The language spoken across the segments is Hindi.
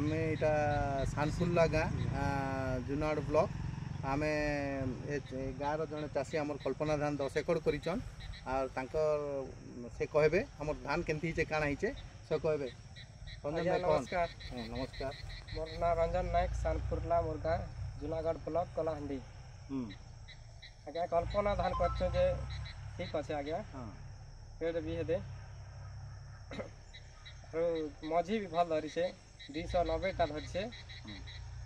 आम इटा सानफुल्ला गाँ जुनागढ़ ब्लॉक आम गाँव जड़े चाषी आम कल्पना धान 10 एकड़ करिछन से कहबे हमर धान केमती हिचे काना हिचे से कहबे। रंजन नायक नमस्कार। नमस्कार मोर नाम रंजन नायक सानफुल्ला मोर गाँ जुनागढ़ ब्लॉक कलाहांडी। आज्ञा कल्पना धान कर ठीक अच्छे आज्ञा पेड़ भी हेदे मझी भी भल धरी से 290 टा धरी से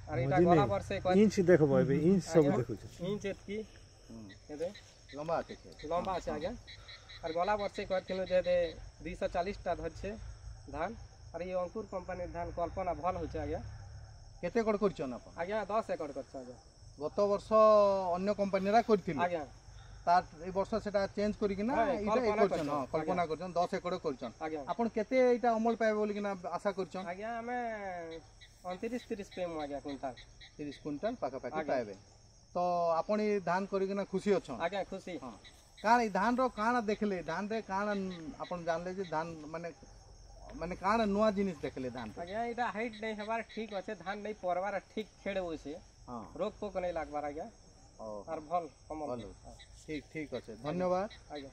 और इटा गला वर्ष इंच देखबो एबे इंच सब देखो छ इंच एतकी हेदे लंबा আছে आज्ञा और गला वर्ष करथिनु जे दे 240 टा धरी से धान और ये अंकुर कंपनी धान कल्पना भल होचे आज्ञा। केते एकड़ करछन आपण? आज्ञा 10 एकड़ करछ आज्ञा। गत वर्ष अन्य कंपनी रा करथिल आज्ञा तार ए वर्ष सेटा चेंज करी किना इटा ए करछन कल्पना करछन 10 एकड़ करछन आज्ञा। आपण केते इटा अमल पाए बोली किना आशा करछन? आज्ञा हमें 29-30 पेम आज्ञा क्विंटल 30 क्विंटल पाखा पाखी पाएबे तो आपण ई धान करी किना खुशी अछन? आज्ञा खुशी। हां कान ई धान रो काना देखले धान रे काना आपण जानले जे धान माने काना नुवा जिनिस देखले धान आज्ञा इटा हाइट नहीं हबार ठीक अछि धान नहीं परवार ठीक खेड़ होइसे। हां रोग पोक नहीं लागबार आज्ञा और भल कमल ठीक ठीक अछि धन्यवाद आज्ञा।